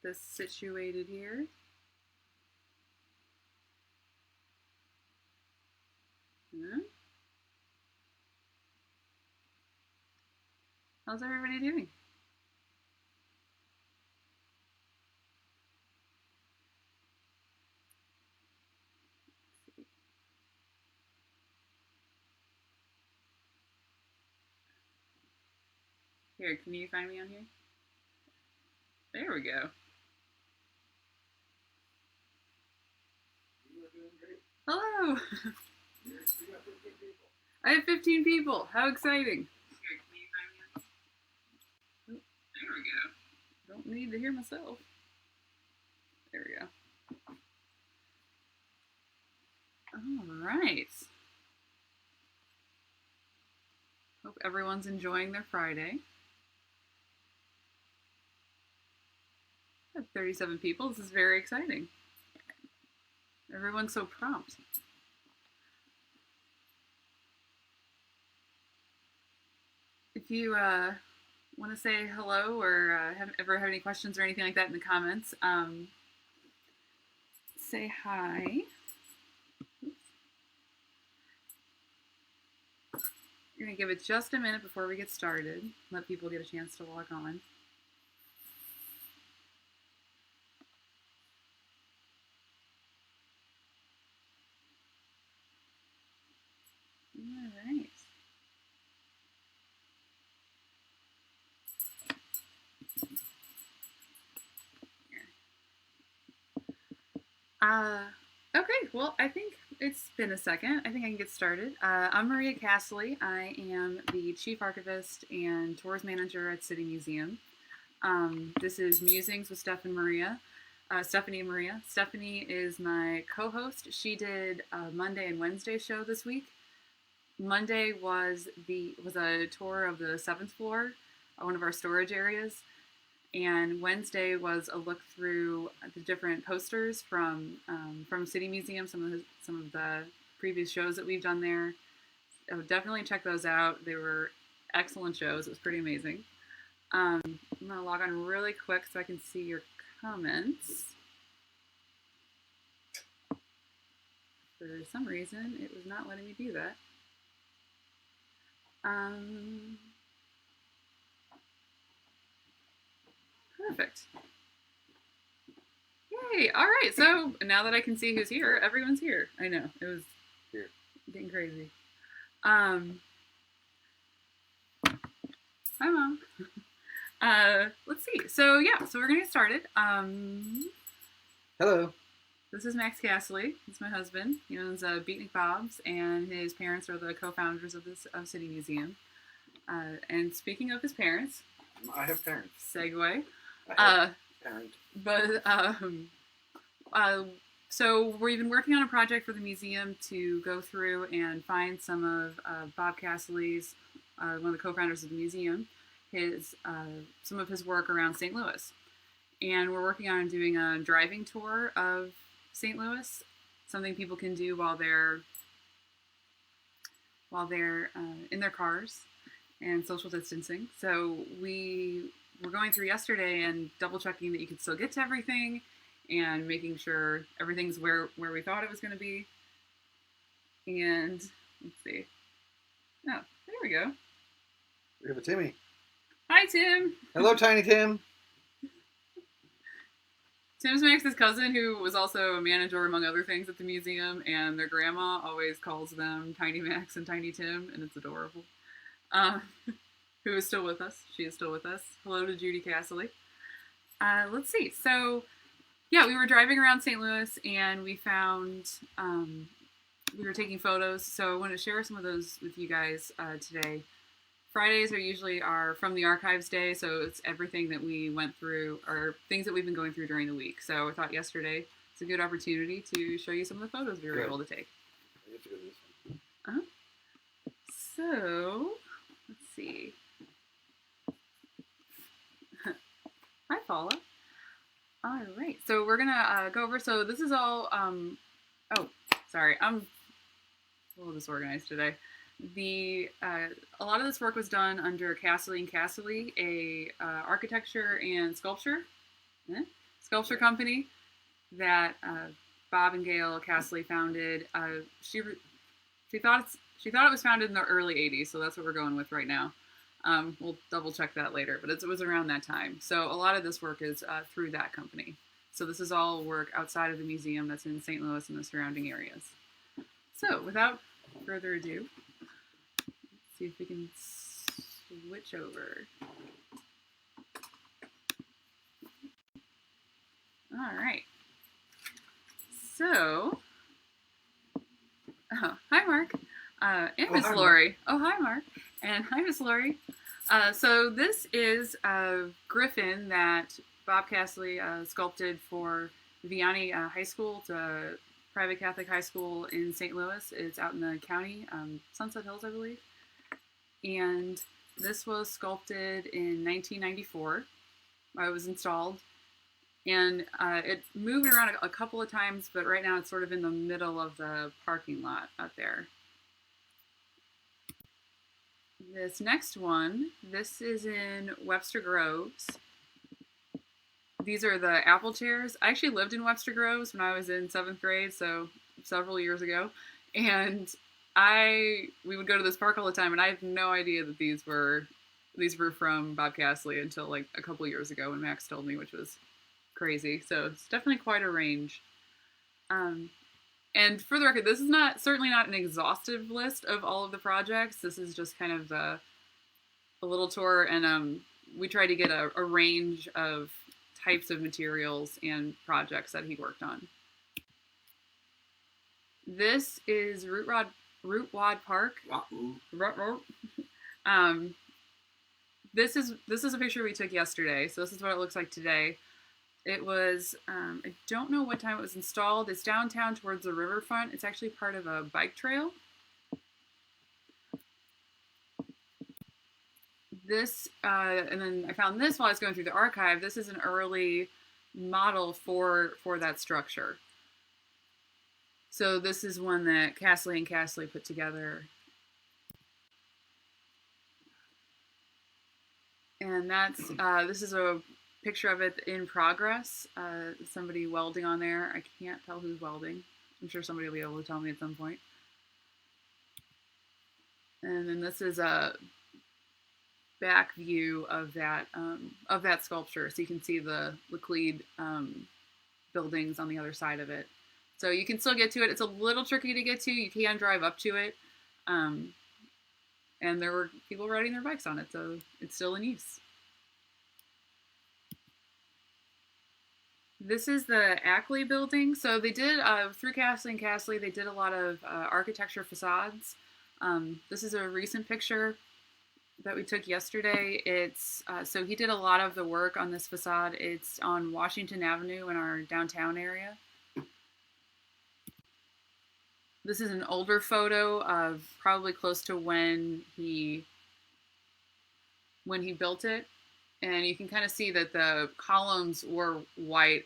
this situated here. How's everybody doing? Here, can you find me on here? There we go. Hello! I have 15 people. How exciting. Here, can you find me on here? There we go. Don't need to hear myself. There we go. All right. Hope everyone's enjoying their Friday. I have 37 people. This is very exciting. Everyone's so prompt. If you want to say hello or ever have any questions or anything like that in the comments, say hi. We're going to give it just a minute before we get started. Let people get a chance to log on. All right. Okay, well, I think it's been a second. I think I can get started. I'm Maria Castley. I am the Chief Archivist and Tours Manager at City Museum. This is Musings with Stephanie and Maria. Stephanie is my co-host. She did a Monday and Wednesday show this week. Monday was a tour of the 7th floor, one of our storage areas. And Wednesday was a look through the different posters from City Museum, some of the previous shows that we've done there. I would definitely check those out. They were excellent shows. It was pretty amazing. I'm going to log on really quick so I can see your comments. For some reason, it was not letting me do that. Perfect. Yay! All right, so now that I can see who's here, everyone's here. I know, it was getting crazy. Hi, Mom. Let's see. So we're gonna get started. Hello. This is Max Castley. He's my husband. He owns Beatnik Bob's, and his parents are the co-founders of City Museum. And speaking of his parents, I have parents. Segue. Parent. But so we've been working on a project for the museum to go through and find some of Bob Castley's, one of the co-founders of the museum, some of his work around St. Louis. And we're working on doing a driving tour of St. Louis, something people can do while they're in their cars and social distancing. So we were going through yesterday and double checking that you could still get to everything and making sure everything's where we thought it was going to be. And let's see. Oh, there we go. We have a Timmy. Hi, Tim. Hello, Tiny Tim. Tim's Max's cousin, who was also a manager, among other things, at the museum, and their grandma always calls them Tiny Max and Tiny Tim, and it's adorable. Who is still with us. She is still with us. Hello to Judy Castley. Let's see. So, we were driving around St. Louis, and we found, we were taking photos, so I want to share some of those with you guys today. Fridays are usually our From the Archives day, so it's everything that we went through, or things that we've been going through during the week. So I thought yesterday it's a good opportunity to show you some of the photos we were able to take. I get to go to this one. So, let's see. Hi, Paula. All right, so we're gonna go over. So this is all. Oh, sorry, I'm a little disorganized today. A lot of this work was done under Castley and Castley, a architecture and sculpture. sculpture company that Bob and Gail Castley founded. She thought it was founded in the early '80s, so that's what we're going with right now. We'll double check that later, but it was around that time. So a lot of this work is through that company. So this is all work outside of the museum that's in St. Louis and the surrounding areas. So without further ado, let's see if we can switch over. All right. So, hi Mark, and Miss Lori. Oh, hi Mark, and hi Miss Lori. So this is a griffin that Bob Castley sculpted for Vianney High School. It's a private Catholic high school in St. Louis. It's out in the county, Sunset Hills, I believe. And this was sculpted in 1994. It was installed. And it moved around a couple of times, but right now it's sort of in the middle of the parking lot out there. This next one, this is in Webster Groves. These are the apple chairs. I actually lived in Webster Groves when I was in 7th grade, so several years ago. And we would go to this park all the time, and I had no idea that these were from Bob Castley until like a couple years ago when Max told me, which was crazy. So it's definitely quite a range. And for the record, this is certainly not an exhaustive list of all of the projects. This is just kind of a little tour, and we try to get a range of types of materials and projects that he worked on. This is Root Wad Park. This is a picture we took yesterday, so this is what it looks like today. It was, I don't know what time it was installed. It's downtown towards the riverfront. It's actually part of a bike trail. This, and then I found this while I was going through the archive. This is an early model for that structure. So this is one that Castley and Castley put together. And that's, this is a picture of it in progress. Somebody welding on there. I can't tell who's welding. I'm sure somebody will be able to tell me at some point. And then this is a back view of that sculpture, so you can see the Laclede buildings on the other side of it. So you can still get to it. It's a little tricky to get to. You can drive up to it, and there were people riding their bikes on it, so it's still in use. This is the Ackley building. So they did, through Castley and Castley, they did a lot of architecture facades. This is a recent picture that we took yesterday. It's, so he did a lot of the work on this facade. It's on Washington Avenue in our downtown area. This is an older photo of probably close to when he built it. And you can kind of see that the columns were white.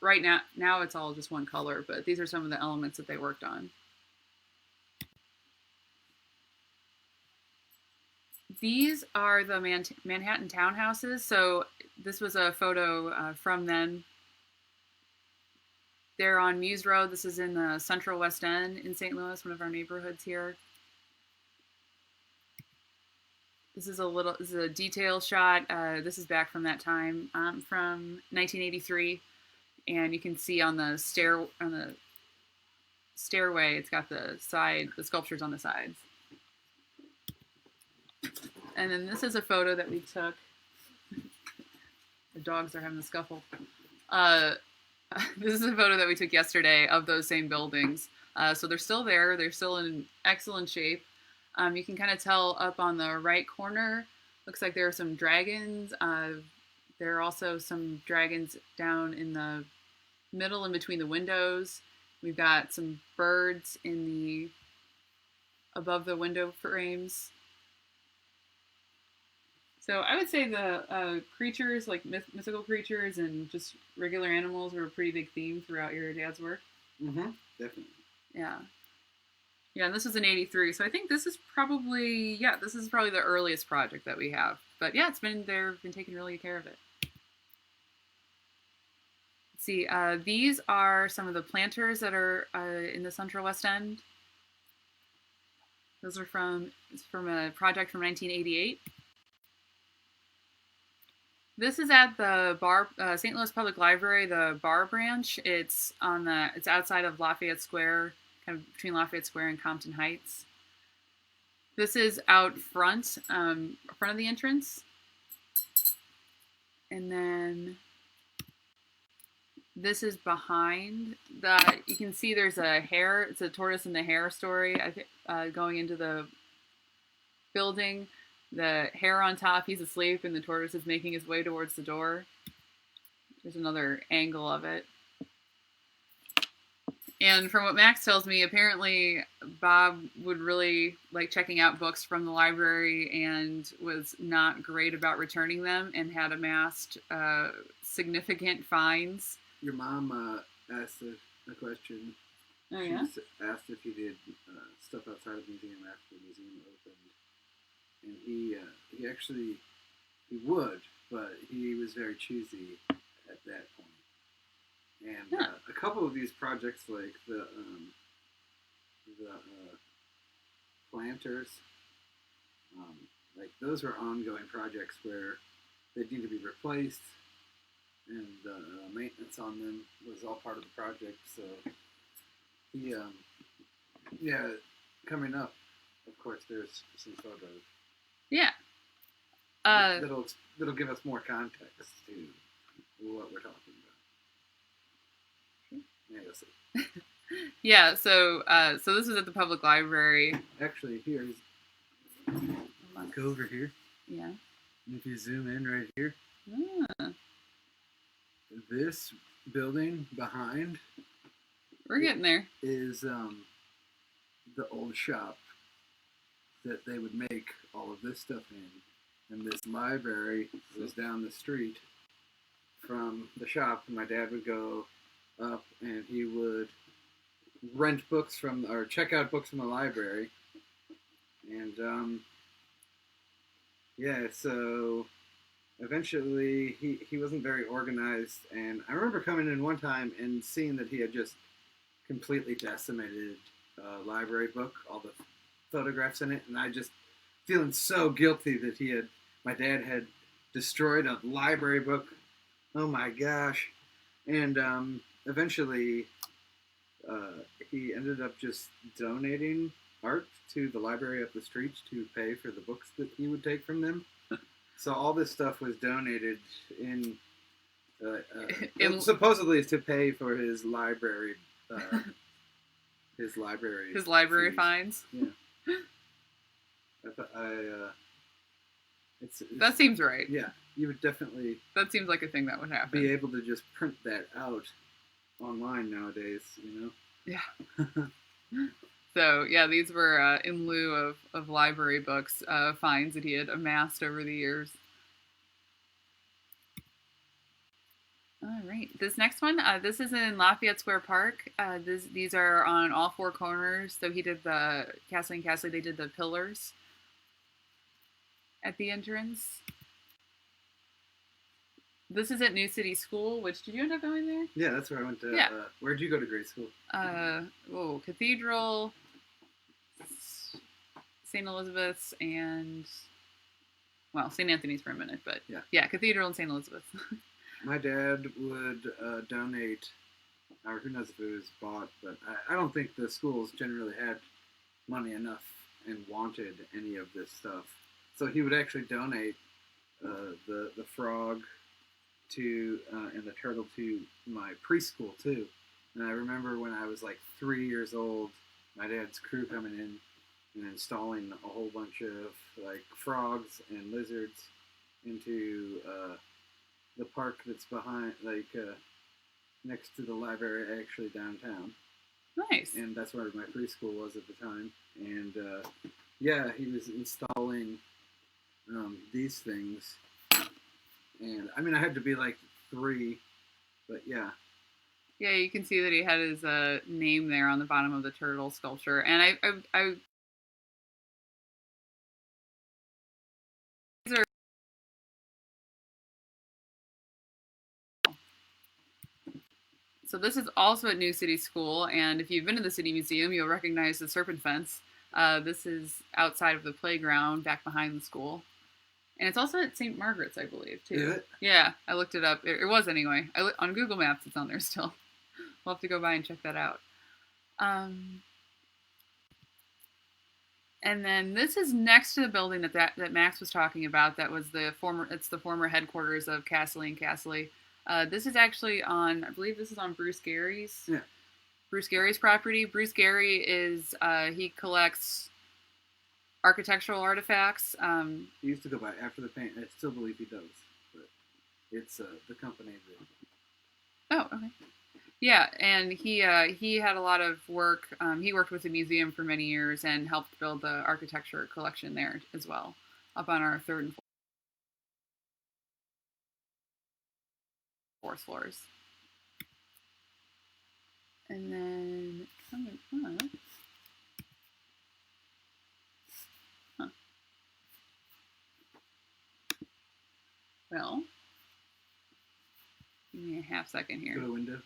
Right now it's all just one color, but these are some of the elements that they worked on. These are the Manhattan townhouses. So this was a photo from them. They're on Muse Road. This is in the Central West End in St. Louis, one of our neighborhoods here. This is a detail shot. This is back from that time, from 1983, and you can see on the stairway, it's got the sculptures on the sides. And then this is a photo that we took. The dogs are having a scuffle. This is a photo that we took yesterday of those same buildings. So they're still there. They're still in excellent shape. You can kind of tell up on the right corner, looks like there are some dragons. There are also some dragons down in the middle and between the windows. We've got some birds above the window frames. So I would say the creatures, like mythical creatures and just regular animals, were a pretty big theme throughout your dad's work. Mm-hmm. Definitely. Yeah. Yeah, and this was in '83, so I think this is probably the earliest project that we have. But yeah, they've been taking really good care of it. see, these are some of the planters that are in the Central West End. Those are from a project from 1988. This is at the St. Louis Public Library, the Bar Branch. It's outside of Lafayette Square, kind of between Lafayette Square and Compton Heights. This is out front of the entrance, and then this is behind. You can see there's a hare. It's a tortoise and the hare story. I think going into the building. The hare on top, he's asleep, and the tortoise is making his way towards the door. There's another angle of it. And from what Max tells me, apparently Bob would really like checking out books from the library and was not great about returning them and had amassed significant fines. Your mom asked a question. Oh, yeah? She asked if he did stuff outside of the museum after the museum opened. And he would, but he was very choosy at that point. And a couple of these projects, like the planters, like those were ongoing projects where they need to be replaced, and the maintenance on them was all part of the project. So he, coming up, of course, there's some photos. Yeah. That'll give us more context to what we're talking about. Yeah, you'll see. Yeah. So this was at the public library. Actually, here's go over here. Yeah. And if you zoom in right here, this building behind. We're getting there. Is the old shop that they would make all of this stuff in. And this library was down the street from the shop. My dad would go up and he would rent books or check out books from the library. And so eventually he wasn't very organized. And I remember coming in one time and seeing that he had just completely decimated a library book, all the photographs in it, and I just feeling so guilty that my dad had destroyed a library book. Oh my gosh. And eventually he ended up just donating art to the library up the street to pay for the books that he would take from them. So all this stuff was donated in supposedly to pay for his library his library fines. Yeah. That seems right. Yeah, you would definitely. That seems like a thing that would happen. Be able to just print that out online nowadays, you know. Yeah. So yeah, these were in lieu of library books fines that he had amassed over the years. All right, this next one, this is in Lafayette Square Park. These are on all four corners. So he did Castley and Castley, they did the pillars at the entrance. This is at New City School, which, did you end up going there? Yeah, that's where I went to. Yeah. Where'd you go to grade school? Cathedral, St. Elizabeth's, and, well, St. Anthony's for a minute, but yeah, Cathedral and St. Elizabeth's. My dad would donate, or who knows if it was bought, but I don't think the schools generally had money enough and wanted any of this stuff. So he would actually donate the frog to and the turtle to my preschool too. And I remember when I was like 3 years old, my dad's crew coming in and installing a whole bunch of like frogs and lizards into the park that's behind, next to the library, actually downtown. Nice. And that's where my preschool was at the time. And he was installing these things. And I mean, I had to be like 3, but yeah. Yeah, you can see that he had his name there on the bottom of the turtle sculpture. And I these So this is also at New City School, and if you've been to the City Museum, you'll recognize the serpent fence. This is outside of the playground, back behind the school. And it's also at St. Margaret's, I believe, too. Is it? Yeah, I looked it up. It was anyway. On Google Maps, it's on there still. We'll have to go by and check that out. And then this is next to the building that Max was talking about. That was the former headquarters of Castley and Castley. This is actually on, I believe this is on Bruce Gary's. Yeah. Bruce Gary's property. Bruce Gary is he collects architectural artifacts. He used to go by After the Paint. I still believe he does, but it's the company that. Oh, okay. Yeah, and he had a lot of work. He worked with the museum for many years and helped build the architecture collection there as well, up on our third and fourth floors. And then coming up, well, give me a half second here. Go to window.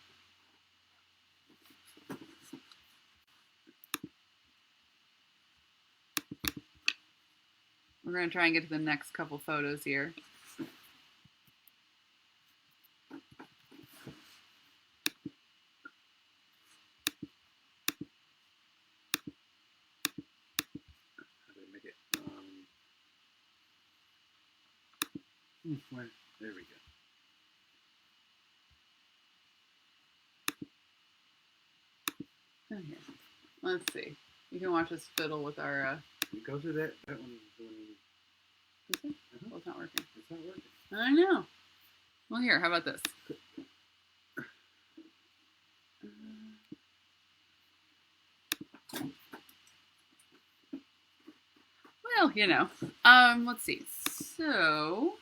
We're going to try and get to the next couple photos here. How do I make it? There we go. Okay. Let's see. You can watch us fiddle with our. You go through that one. Is it? Well, it's not working. It's not working. I know. Well, here. How about this? Well, you know. Let's see. So.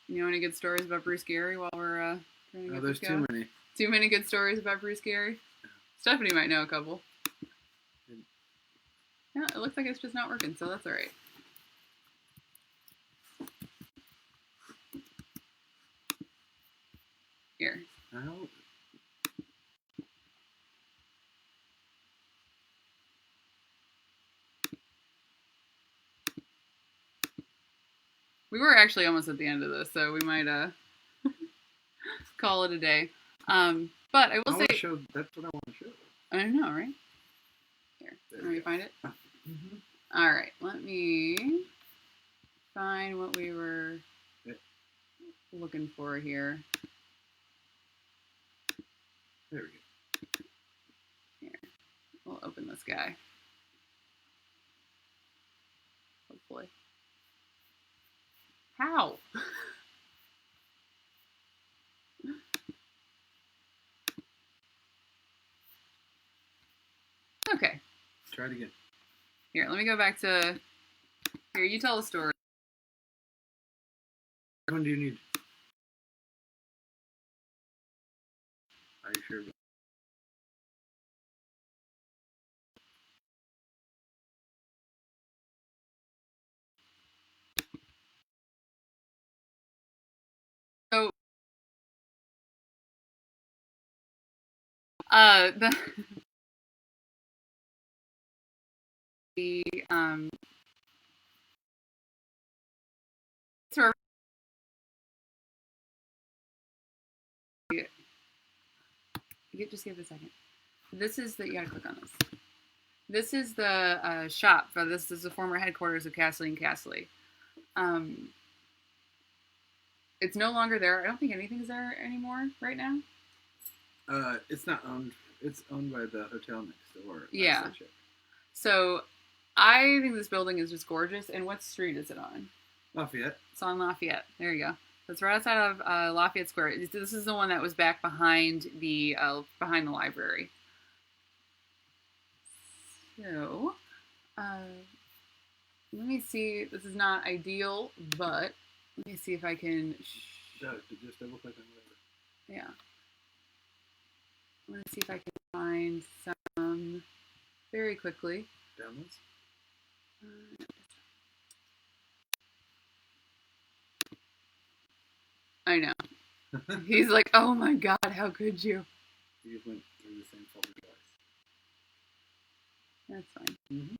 You know any good stories about Bruce Gary while we're trying to get There's this too going? many. Too many good stories about Bruce Gary? Stephanie might know a couple. Yeah, it looks like it's just not working, so that's alright. Here. Oh. We were actually almost at the end of this, so we might call it a day. But I will say, That's what I want to show. I know, right? Here, let me find it. Mm-hmm. All right, let me find what we were looking for here. There we go. Here, we'll open this guy. Hopefully. How? Okay. Try it again. Here, let me go back to. Here, you tell the story. Which one do you need? Are you sure? So, the sort of, just give it a second. This is the, you gotta click on this. This is the shop. This is the former headquarters of Castley and Castley. It's no longer there. I don't think anything's there anymore right now. It's not owned. It's owned by the hotel next door. Yeah. So I think this building is just gorgeous. And what street is it on? Lafayette. It's on Lafayette. There you go. It's right outside of Lafayette Square. This is the one that was back behind the library. So, let me see. This is not ideal, but let me see if I can. Just double click on whatever. Yeah. Let me see if I can find some very quickly. Downloads. He's like, oh my god, how could you? You went through the same folder twice. That's fine. Mm-hmm.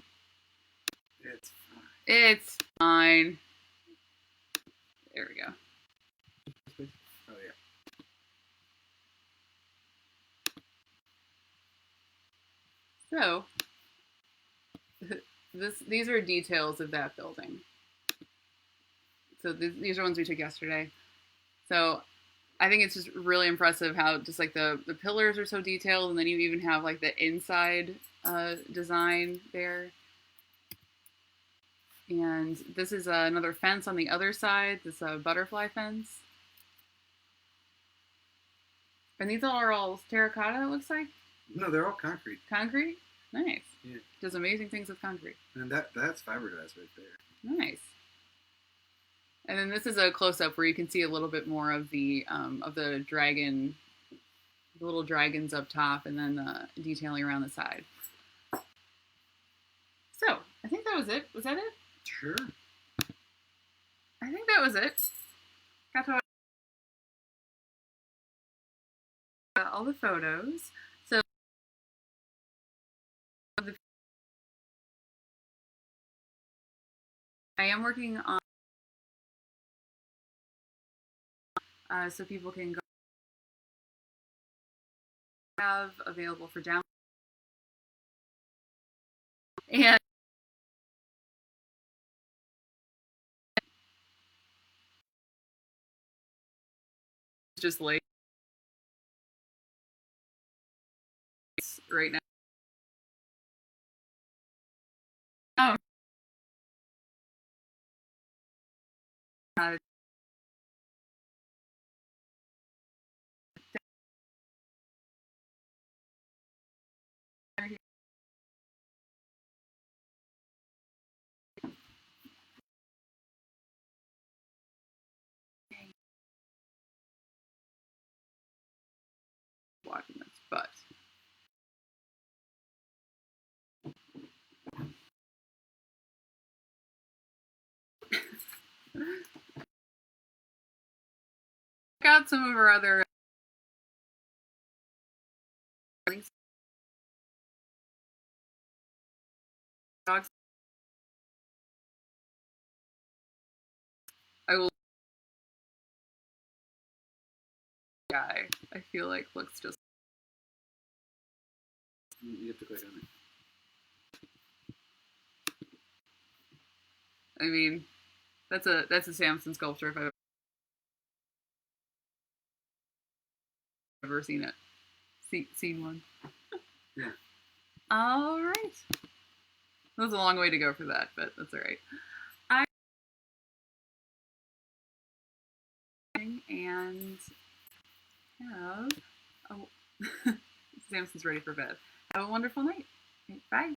It's fine. It's fine. There we go. Oh yeah. So, these are details of that building. So these are ones we took yesterday. So I think it's just really impressive how just like the pillars are so detailed, and then you even have like the inside design there. And this is another fence on the other side. This butterfly fence. And these are all terracotta, it looks like. No, they're all concrete. Concrete? Nice. Yeah. Does amazing things with concrete. And that's fiberglass right there. Nice. And then this is a close-up where you can see a little bit more of the dragon, the little dragons up top, and then the detailing around the side. So, I think that was it. Was that it? Sure. I think that was it. Got to all the photos. So, I am working on so people can go have available for download. And just like right now. Oh, watching this, but check out some of our other dogs. I will. Guy, I feel like looks just. You have to click on it. I mean, that's a Samson sculpture if I've ever seen it. Seen one. Yeah. All right. That was a long way to go for that, but that's all right. And have oh, Samson's ready for bed. Have a wonderful night. Bye.